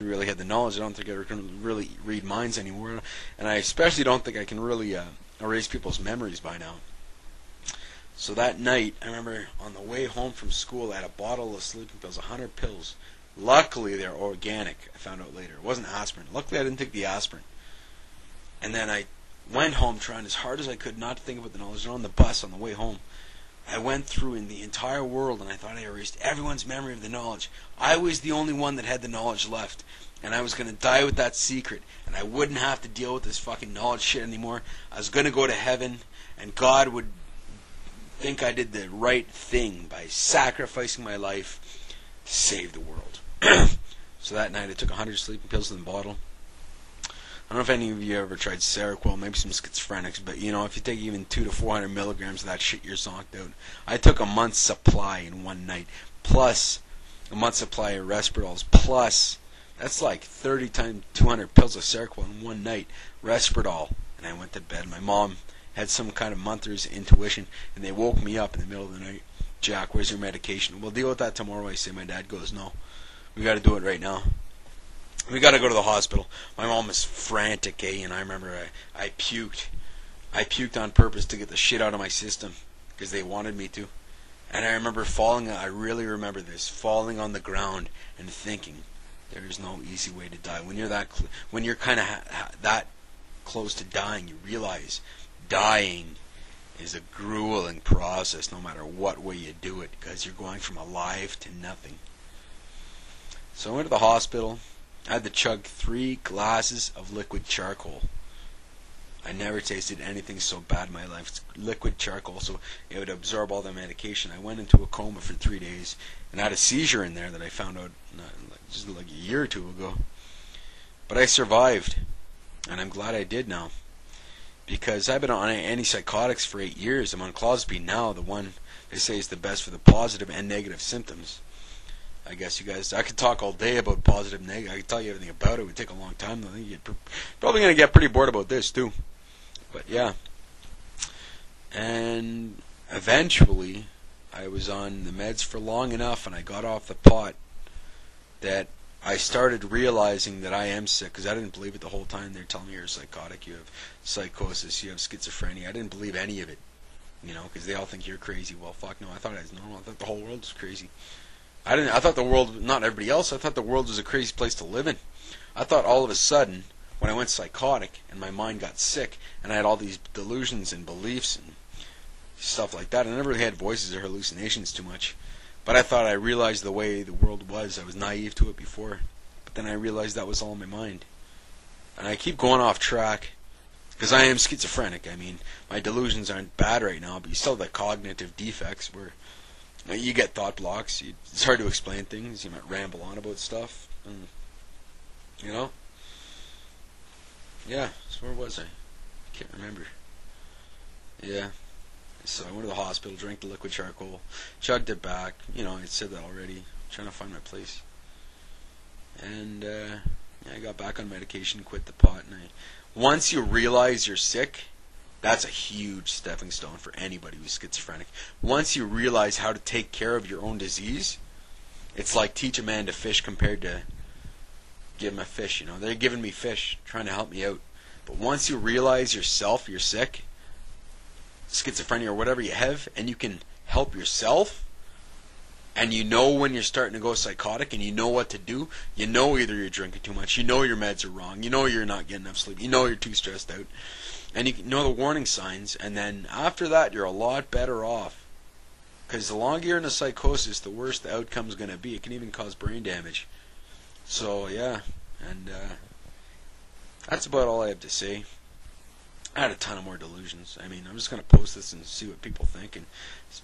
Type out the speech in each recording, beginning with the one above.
really had the knowledge. I don't think I can really read minds anymore, and I especially don't think I can really erase people's memories by now. So that night, I remember on the way home from school, I had a bottle of sleeping pills, 100 pills. Luckily, they're organic, I found out later. It wasn't aspirin. Luckily, I didn't take the aspirin. And then I went home trying as hard as I could not to think about the knowledge. And on the bus on the way home, I went through in the entire world, and I thought I erased everyone's memory of the knowledge. I was the only one that had the knowledge left. And I was going to die with that secret. And I wouldn't have to deal with this fucking knowledge shit anymore. I was going to go to heaven, and God would think I did the right thing by sacrificing my life to save the world. So that night I took 100 sleeping pills in the bottle. I don't know if any of you ever tried Seroquel, maybe some schizophrenics, but you know, if you take even 200 to 400 milligrams of that shit, you're zonked out. I took a month's supply in one night, plus a month's supply of Respiradols, plus that's like 30 times 200 pills of Seroquel in one night, Respiradol, and I went to bed. My mom had some kind of Munther's intuition, and they woke me up in the middle of the night. Jack, where's your medication? We'll deal with that tomorrow. I say. My dad goes, no, we got to do it right now. We got to go to the hospital. My mom was frantic, and I remember I puked. I puked on purpose to get the shit out of my system because they wanted me to. And I remember falling, I really remember this, falling on the ground and thinking, there is no easy way to die. When you're when you're kind of that close to dying, you realize dying is a grueling process no matter what way you do it, because you're going from alive to nothing. So I went to the hospital. I had to chug 3 glasses of liquid charcoal. I never tasted anything so bad in my life. It's liquid charcoal, so it would absorb all the medication. I went into a coma for 3 days, and I had a seizure in there that I found out just like a year or two ago. But I survived, and I'm glad I did now, because I've been on antipsychotics for 8 years. I'm on clozapine now, the one they say is the best for the positive and negative symptoms. I guess you guys, I could talk all day about positive and negative. I could tell you everything about it. It would take a long time. I think you're probably going to get pretty bored about this too. But yeah. And eventually, I was on the meds for long enough, and I got off the pot, that I started realizing that I am sick, because I didn't believe it the whole time. They're telling me you're psychotic, you have psychosis, you have schizophrenia. I didn't believe any of it, you know, because they all think you're crazy. Well, fuck no, I thought I was normal. I thought the whole world was crazy. I thought the world, not everybody else, I thought the world was a crazy place to live in. I thought all of a sudden, when I went psychotic and my mind got sick and I had all these delusions and beliefs and stuff like that, I never really had voices or hallucinations too much. But I thought I realized the way the world was. I was naive to it before. But then I realized that was all in my mind. And I keep going off track, because I am schizophrenic. I mean, my delusions aren't bad right now, but you still have the cognitive defects where you get thought blocks. It's hard to explain things. You might ramble on about stuff. You know? Yeah, so where was I? Can't remember. Yeah. So I went to the hospital, drank the liquid charcoal, chugged it back. You know, I said that already. Trying to find my place. And yeah, I got back on medication, quit the pot. And once you realize you're sick, that's a huge stepping stone for anybody who's schizophrenic. Once you realize how to take care of your own disease, it's like teach a man to fish compared to give him a fish. You know, they're giving me fish, trying to help me out. But once you realize yourself, you're sick, schizophrenia or whatever you have, and you can help yourself, and you know when you're starting to go psychotic, and you know what to do. You know either you're drinking too much, you know your meds are wrong, you know you're not getting enough sleep, you know you're too stressed out, and you know the warning signs, and then after that you're a lot better off. Because the longer you're in a psychosis, the worse the outcome's going to be. It can even cause brain damage. So yeah, and that's about all I have to say. I had a ton of more delusions. I mean, I'm just going to post this and see what people think. And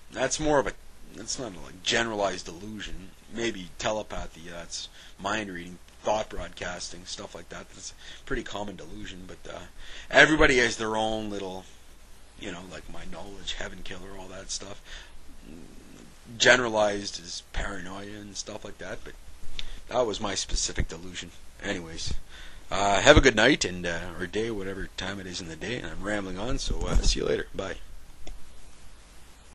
that's more of a, that's not a like generalized delusion. Maybe telepathy, that's mind reading, thought broadcasting, stuff like that. That's a pretty common delusion. But everybody has their own little, you know, like my knowledge, heaven killer, all that stuff. Generalized as paranoia and stuff like that. But that was my specific delusion. Anyways. Have a good night and or day, whatever time it is in the day, and I'm rambling on, so see you later. Bye.